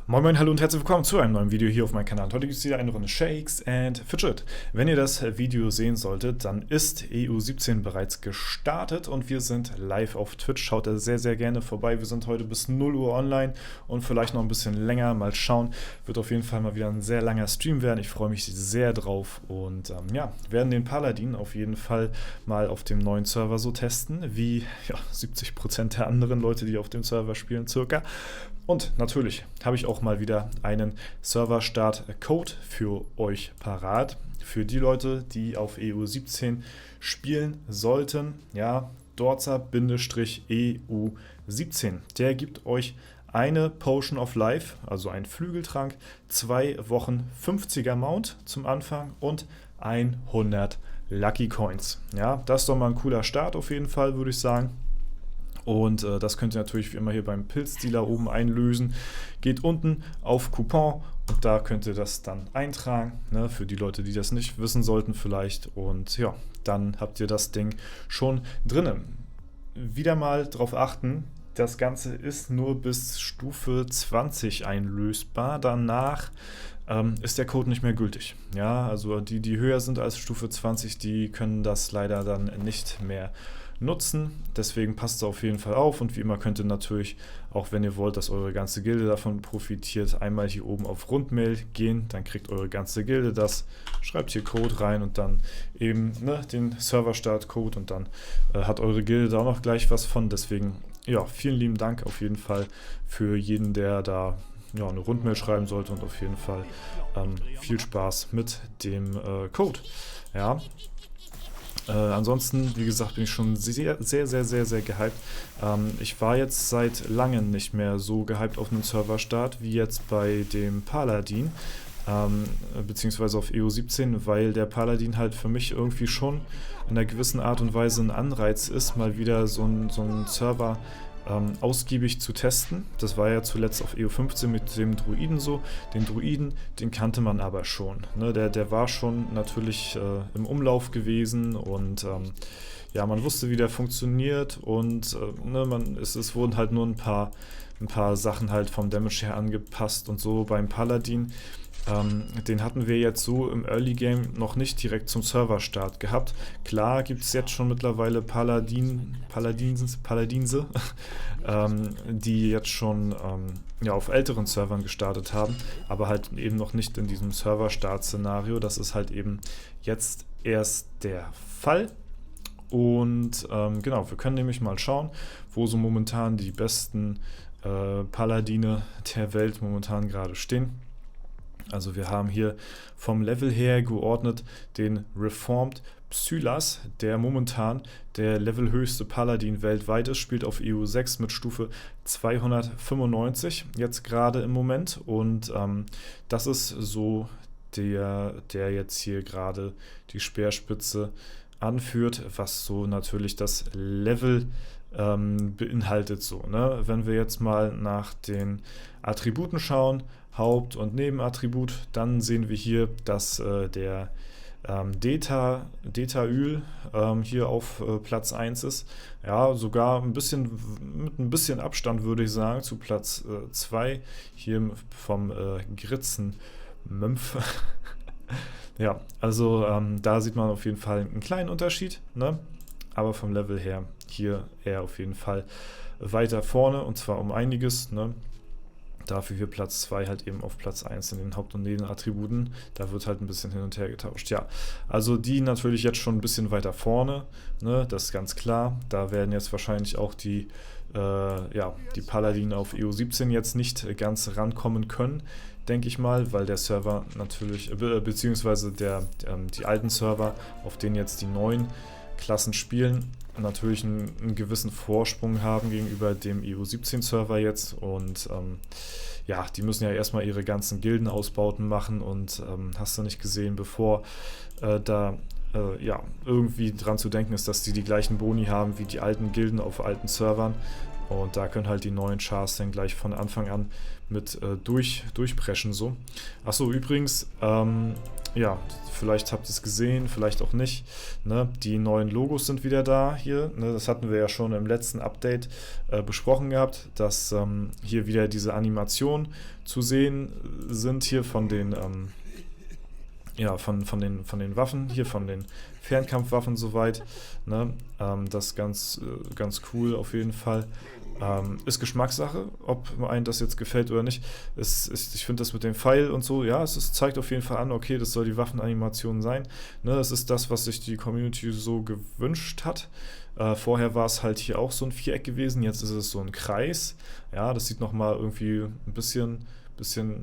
Moin Moin, hallo und herzlich willkommen zu einem neuen Video hier auf meinem Kanal. Heute gibt es wieder eine Runde Shakes and Fidget. Wenn ihr das Video sehen solltet, dann ist EU17 bereits gestartet und wir sind live auf Twitch. Schaut da sehr, sehr gerne vorbei. Wir sind heute bis 0 Uhr online und vielleicht noch ein bisschen länger. Mal schauen. Wird auf jeden Fall mal wieder ein sehr langer Stream werden. Ich freue mich sehr drauf und ja, werden den Paladin auf jeden Fall mal auf dem neuen Server so testen, wie 70% der anderen Leute, die auf dem Server spielen, circa. Und natürlich habe ich auch mal wieder einen Server-Start-Code für euch parat. Für die Leute, die auf EU17 spielen sollten. Ja, Dorza-EU17. Der gibt euch eine Potion of Life, also einen Flügeltrank, 2 Wochen 50er Mount zum Anfang und 100 Lucky Coins. Ja, das ist doch mal ein cooler Start auf jeden Fall, würde ich sagen. Und das könnt ihr natürlich wie immer hier beim Pilzdealer oben einlösen. Geht unten auf Coupon und da könnt ihr das dann eintragen, ne, für die Leute, die das nicht wissen sollten vielleicht. Und ja, dann habt ihr das Ding schon drinnen. Wieder mal darauf achten, das Ganze ist nur bis Stufe 20 einlösbar. Danach ist der Code nicht mehr gültig. Ja, also die höher sind als Stufe 20, die können das leider dann nicht mehr nutzen. Deswegen passt auf jeden Fall auf und wie immer könnt ihr natürlich, auch wenn ihr wollt, dass eure ganze Gilde davon profitiert, einmal hier oben auf Rundmail gehen, dann kriegt eure ganze Gilde das, schreibt hier Code rein und dann eben den Server-Start-Code und dann hat eure Gilde da auch noch gleich was von. Deswegen, ja, vielen lieben Dank auf jeden Fall für jeden, der da eine Rundmail schreiben sollte und auf jeden Fall viel Spaß mit dem Code. Ja. Ansonsten, wie gesagt, bin ich schon sehr gehypt. Ich war jetzt seit langem nicht mehr so gehypt auf einen Serverstart wie jetzt bei dem Paladin, beziehungsweise auf EU17, weil der Paladin halt für mich irgendwie schon in einer gewissen Art und Weise ein Anreiz ist, mal wieder so ein Server ausgiebig zu testen. Das war ja zuletzt auf EU15 mit dem Druiden so. Den Druiden, den kannte man aber schon. Ne? Der war schon natürlich im Umlauf gewesen und ja, man wusste, wie der funktioniert und es wurden halt nur ein paar Sachen halt vom Damage her angepasst und so. Beim Paladin, den hatten wir jetzt so im Early Game noch nicht direkt zum Serverstart gehabt. Klar gibt es jetzt schon mittlerweile Paladinse, die jetzt schon auf älteren Servern gestartet haben, aber halt eben noch nicht in diesem Serverstart-Szenario. Das ist halt eben jetzt erst der Fall. Und genau, wir können nämlich mal schauen, wo so momentan die besten Paladine der Welt momentan gerade stehen. Also wir haben hier vom Level her geordnet den Reformed Psylas, der momentan der levelhöchste Paladin weltweit ist, spielt auf EU6 mit Stufe 295 jetzt gerade im Moment und das ist so der jetzt hier gerade die Speerspitze anführt, was so natürlich das Level beinhaltet so. Ne? Wenn wir jetzt mal nach den Attributen schauen, Haupt- und Nebenattribut, dann sehen wir hier, dass der Detail hier auf Platz 1 ist. Ja, sogar mit ein bisschen Abstand würde ich sagen zu Platz 2 hier vom Gritzen-Mömpf. Ja, also da sieht man auf jeden Fall einen kleinen Unterschied, ne? Aber vom Level her hier eher auf jeden Fall weiter vorne und zwar um einiges, ne? Dafür hier Platz 2 halt eben auf Platz 1 in den Haupt- und Nebenattributen. Da wird halt ein bisschen hin und her getauscht. Ja, also die natürlich jetzt schon ein bisschen weiter vorne, ne? Das ist ganz klar. Da werden jetzt wahrscheinlich auch die Paladine auf EU17 jetzt nicht ganz rankommen können, denke ich mal, weil der Server natürlich, beziehungsweise die alten Server, auf denen jetzt die neuen Klassen spielen, natürlich einen gewissen Vorsprung haben gegenüber dem EU17-Server jetzt und ja, die müssen ja erstmal ihre ganzen Gildenausbauten machen und hast du nicht gesehen, bevor irgendwie dran zu denken ist, dass die gleichen Boni haben wie die alten Gilden auf alten Servern Und da können halt die neuen Chars dann gleich von Anfang an mit durchpreschen so. Achso, übrigens, ja, vielleicht habt ihr es gesehen, vielleicht auch nicht. Ne? Die neuen Logos sind wieder da hier. Ne? Das hatten wir ja schon im letzten Update besprochen gehabt, dass hier wieder diese Animationen zu sehen sind hier von den ja, von den Waffen, hier von den Fernkampfwaffen soweit. Ne? Das ist ganz cool auf jeden Fall. Ist Geschmackssache, ob einem das jetzt gefällt oder nicht. Ich finde das mit dem Pfeil und so, ja, zeigt auf jeden Fall an, okay, das soll die Waffenanimation sein. Ne? Es ist das, was sich die Community so gewünscht hat. Vorher war es halt hier auch so ein Viereck gewesen, jetzt ist es so ein Kreis. Ja, das sieht nochmal irgendwie ein bisschen,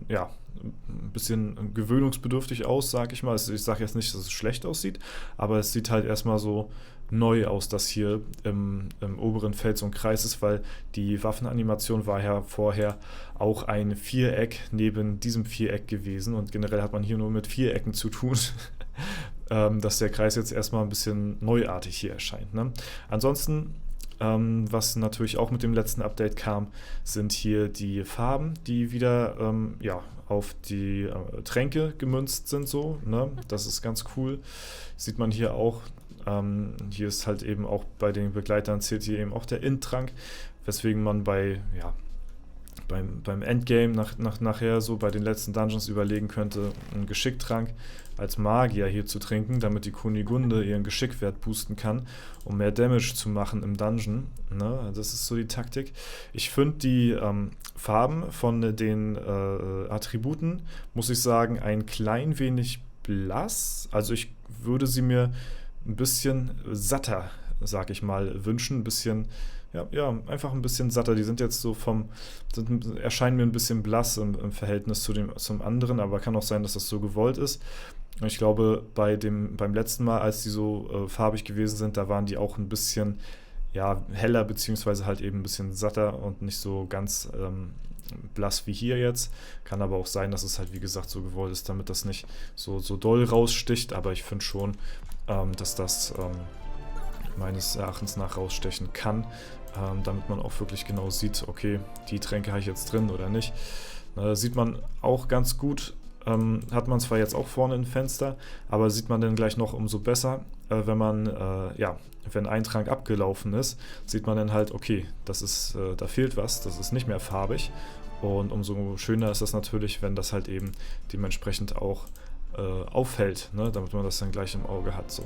ja, ein bisschen gewöhnungsbedürftig aus, sag ich mal. Also ich sage jetzt nicht, dass es schlecht aussieht, aber es sieht halt erstmal so neu aus, dass hier im oberen Feld so ein Kreis ist, weil die Waffenanimation war ja vorher auch ein Viereck neben diesem Viereck gewesen und generell hat man hier nur mit Vierecken zu tun, dass der Kreis jetzt erstmal ein bisschen neuartig hier erscheint. Ne? Ansonsten was natürlich auch mit dem letzten Update kam, sind hier die Farben, die wieder ja, auf die Tränke gemünzt sind. So, ne? Das ist ganz cool. Sieht man hier auch. Hier ist halt eben auch bei den Begleitern zählt hier eben auch der Int-Trank, weswegen man beim Endgame nachher so bei den letzten Dungeons überlegen könnte, einen Geschicktrank als Magier hier zu trinken, damit die Kunigunde ihren Geschickwert boosten kann, um mehr Damage zu machen im Dungeon. Ne? Das ist so die Taktik. Ich finde die Farben von den Attributen, muss ich sagen, ein klein wenig blass. Also ich würde sie mir ein bisschen satter, sag ich mal, wünschen. Ein bisschen, ja, einfach ein bisschen satter. Die sind jetzt so erscheinen mir ein bisschen blass im Verhältnis zum anderen, aber kann auch sein, dass das so gewollt ist. Ich glaube, beim letzten Mal, als die so farbig gewesen sind, da waren die auch ein bisschen ja, heller, beziehungsweise halt eben ein bisschen satter und nicht so ganz blass wie hier jetzt. Kann aber auch sein, dass es halt, wie gesagt, so gewollt ist, damit das nicht so doll raussticht. Aber ich finde schon, dass das meines Erachtens nach rausstechen kann, damit man auch wirklich genau sieht, okay, die Tränke habe ich jetzt drin oder nicht. Sieht man auch ganz gut, hat man zwar jetzt auch vorne ein Fenster, aber sieht man dann gleich noch umso besser, wenn ein Trank abgelaufen ist, sieht man dann halt, okay, da fehlt was, das ist nicht mehr farbig und umso schöner ist das natürlich, wenn das halt eben dementsprechend auch auffällt, ne, damit man das dann gleich im Auge hat. So.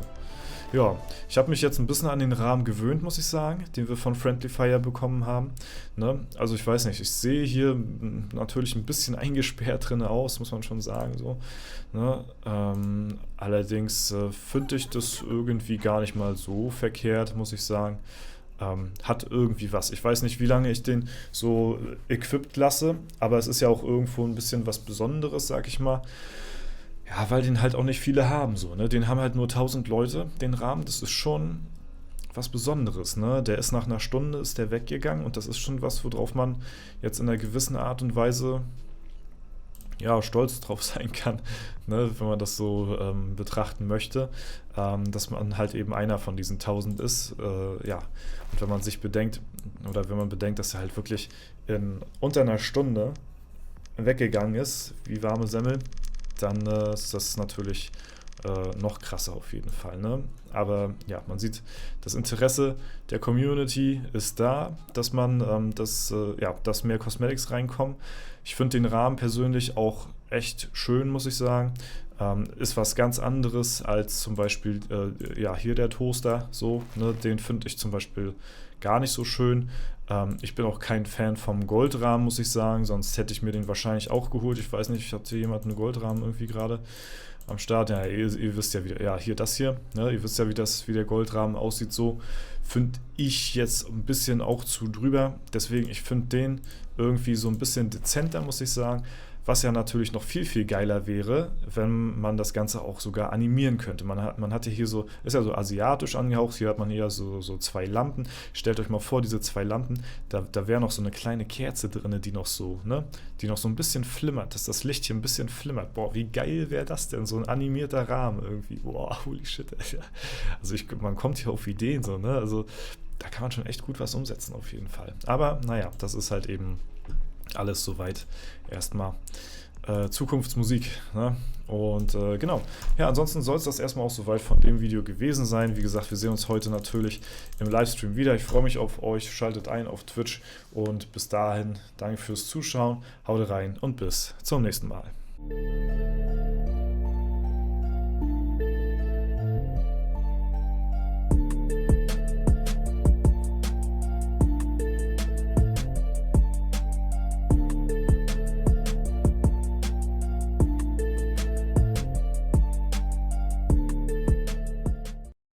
Ja, ich habe mich jetzt ein bisschen an den Rahmen gewöhnt, muss ich sagen, den wir von Friendly Fire bekommen haben. Ne? Also ich weiß nicht, ich sehe hier natürlich ein bisschen eingesperrt drin aus, muss man schon sagen. So. Ne? Allerdings finde ich das irgendwie gar nicht mal so verkehrt, muss ich sagen. Hat irgendwie was. Ich weiß nicht, wie lange ich den so equipped lasse, aber es ist ja auch irgendwo ein bisschen was Besonderes, sag ich mal. Ja, weil den halt auch nicht viele haben, so, ne? Den haben halt nur 1000 Leute, den Rahmen, das ist schon was Besonderes, ne? Der ist nach einer Stunde, ist der weggegangen und das ist schon was, worauf man jetzt in einer gewissen Art und Weise, ja, stolz drauf sein kann, ne? Wenn man das so betrachten möchte, dass man halt eben einer von diesen 1000 ist, ja. Und wenn man sich bedenkt, oder wenn man bedenkt, dass er halt wirklich in unter einer Stunde weggegangen ist, wie warme Semmel, dann ist das natürlich noch krasser auf jeden Fall. Ne? Aber ja, man sieht, das Interesse der Community ist da, dass man, dass mehr Cosmetics reinkommen. Ich finde den Rahmen persönlich auch echt schön, muss ich sagen. Ist was ganz anderes als zum Beispiel, hier der Toaster, so, ne? Den finde ich zum Beispiel gar nicht so schön. Ich bin auch kein Fan vom Goldrahmen, muss ich sagen, sonst hätte ich mir den wahrscheinlich auch geholt. Ich weiß nicht, hat hier jemand einen Goldrahmen irgendwie gerade am Start? Ja, ihr wisst ja wieder, ja, hier das hier, ne? Ihr wisst ja, wie der Goldrahmen aussieht, so finde ich jetzt ein bisschen auch zu drüber. Deswegen, ich finde den irgendwie so ein bisschen dezenter, muss ich sagen. Was ja natürlich noch viel, viel geiler wäre, wenn man das Ganze auch sogar animieren könnte. Man hat ja hier so, ist ja so asiatisch angehaucht, hier hat man hier so zwei Lampen. Stellt euch mal vor, diese zwei Lampen, da wäre noch so eine kleine Kerze drin, die noch so ein bisschen flimmert, dass das Licht hier ein bisschen flimmert. Boah, wie geil wäre das denn? So ein animierter Rahmen irgendwie. Boah, holy shit, Alter. Also man kommt hier auf Ideen so, ne? Also da kann man schon echt gut was umsetzen auf jeden Fall. Aber naja, das ist halt eben alles soweit erstmal Zukunftsmusik. Ne? Und genau. Ja, ansonsten soll es das erstmal auch soweit von dem Video gewesen sein. Wie gesagt, wir sehen uns heute natürlich im Livestream wieder. Ich freue mich auf euch. Schaltet ein auf Twitch und bis dahin danke fürs Zuschauen. Haut rein und bis zum nächsten Mal.